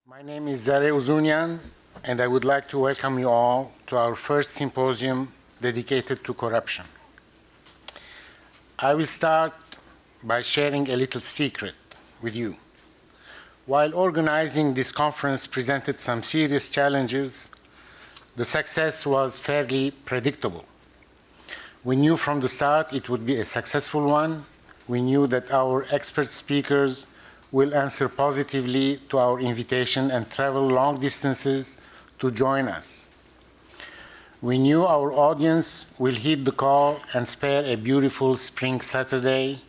My name is Zareh Uzunyan, and I would like to welcome you all to our first symposium dedicated to corruption. I will start by sharing a little secret with you. While organizing this conference presented some serious challenges, the success was fairly predictable. We knew from the start it would be a successful one. We knew that our expert speakers will answer positively to our invitation and travel long distances to join us. We knew our audience will heed the call and spare a beautiful spring Saturday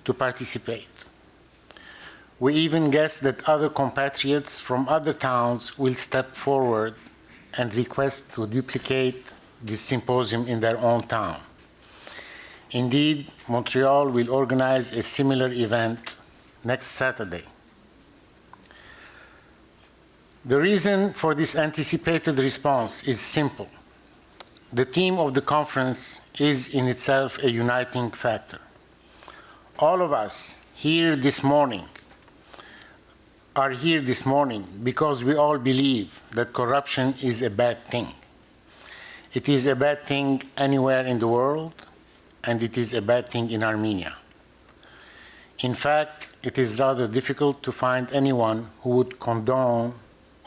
to participate. We even guessed that other compatriots from other towns will step forward and request to duplicate this symposium in their own town. Indeed, Montreal will organize a similar event next Saturday. The reason for this anticipated response is simple. The theme of the conference is in itself a uniting factor. All of us here this morning are here this morning because we all believe that corruption is a bad thing. It is a bad thing anywhere in the world, and it is a bad thing in Armenia. In fact, it is rather difficult to find anyone who would condone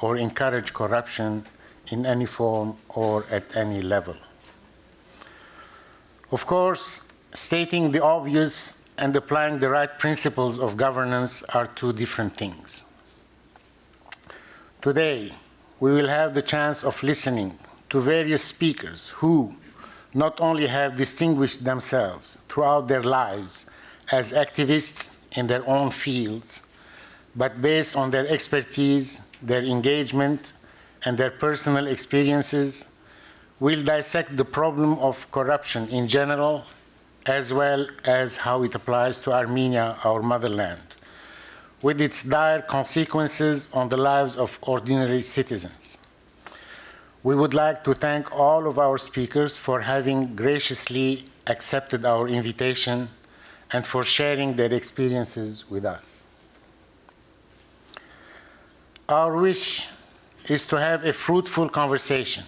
or encourage corruption in any form or at any level. Of course, stating the obvious and applying the right principles of governance are two different things. Today, we will have the chance of listening to various speakers who not only have distinguished themselves throughout their lives as activists in their own fields, but based on their expertise, their engagement, and their personal experiences, will dissect the problem of corruption in general, as well as how it applies to Armenia, our motherland, with its dire consequences on the lives of ordinary citizens. We would like to thank all of our speakers for having graciously accepted our invitation and for sharing their experiences with us. Our wish is to have a fruitful conversation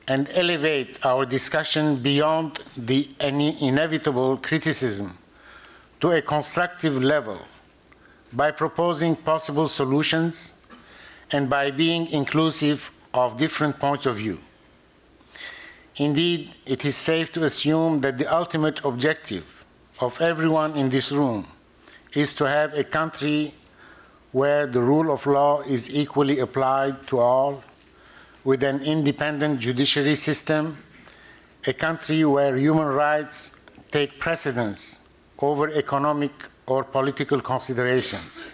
and elevate our discussion beyond the inevitable criticism to a constructive level by proposing possible solutions and by being inclusive of different points of view. Indeed, it is safe to assume that the ultimate objective of everyone in this room is to have a country where the rule of law is equally applied to all, with an independent judiciary system, a country where human rights take precedence over economic or political considerations,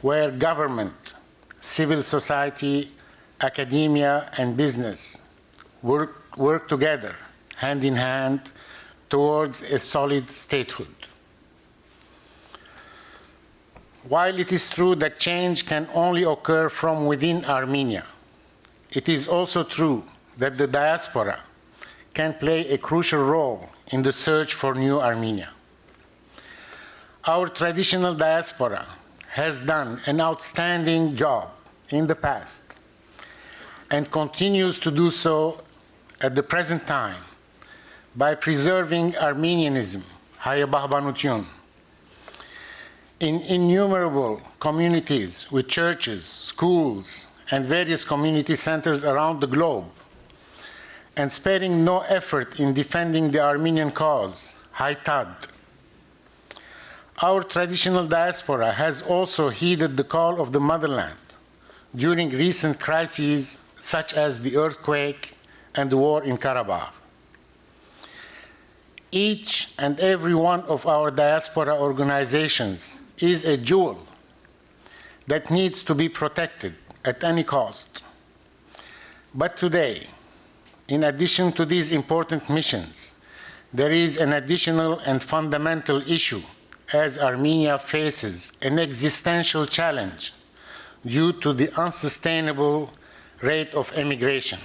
where government, civil society, academia, and business work together, hand in hand, towards a solid statehood. While it is true that change can only occur from within Armenia, it is also true that the diaspora can play a crucial role in the search for new Armenia. Our traditional diaspora has done an outstanding job in the past and continues to do so at the present time by preserving Armenianism, Hayabahbanutyon, in innumerable communities with churches, schools, and various community centers around the globe, and sparing no effort in defending the Armenian cause, Haytad. Our traditional diaspora has also heeded the call of the motherland during recent crises such as the earthquake and the war in Karabakh. Each and every one of our diaspora organizations is a jewel that needs to be protected at any cost. But today, in addition to these important missions, there is an additional and fundamental issue as Armenia faces an existential challenge due to the unsustainable rate of emigration.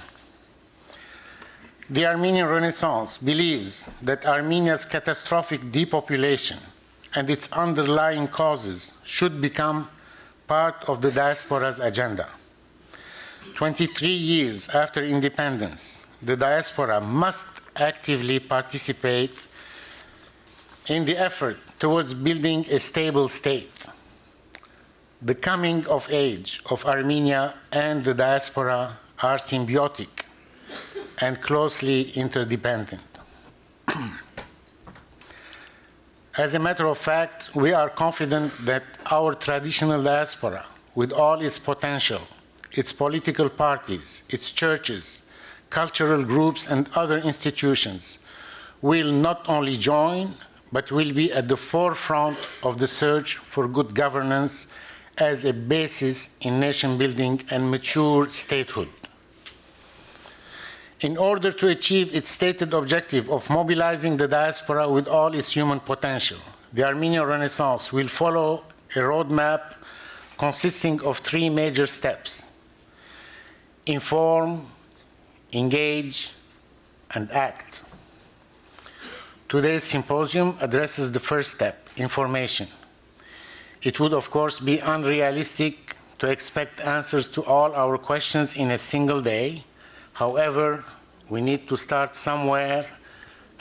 The Armenian Renaissance believes that Armenia's catastrophic depopulation and its underlying causes should become part of the diaspora's agenda. 23 years after independence, the diaspora must actively participate in the effort towards building a stable state. The coming of age of Armenia and the diaspora are symbiotic and closely interdependent. As a matter of fact, we are confident that our traditional diaspora, with all its potential, its political parties, its churches, cultural groups, and other institutions, will not only join, but will be at the forefront of the search for good governance as a basis in nation building and mature statehood. In order to achieve its stated objective of mobilizing the diaspora with all its human potential, the Armenian Renaissance will follow a roadmap consisting of 3 major steps: inform, engage, and act. Today's symposium addresses the first step, information. It would, of course, be unrealistic to expect answers to all our questions in a single day. However, we need to start somewhere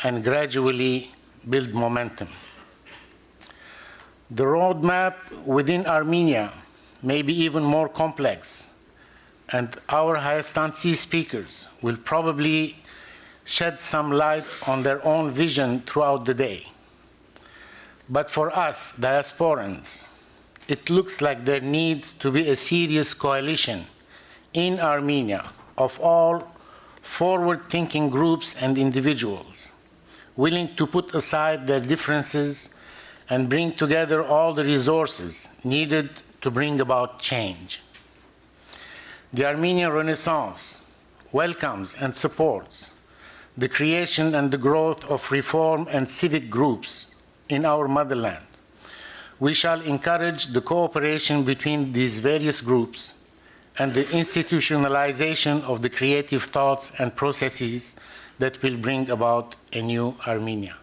and gradually build momentum. The roadmap within Armenia may be even more complex, and our Hayastansi speakers will probably shed some light on their own vision throughout the day. But for us, diasporans, it looks like there needs to be a serious coalition in Armenia of all forward-thinking groups and individuals, willing to put aside their differences and bring together all the resources needed to bring about change. The Armenian Renaissance welcomes and supports the creation and the growth of reform and civic groups in our motherland. We shall encourage the cooperation between these various groups and the institutionalization of the creative thoughts and processes that will bring about a new Armenia.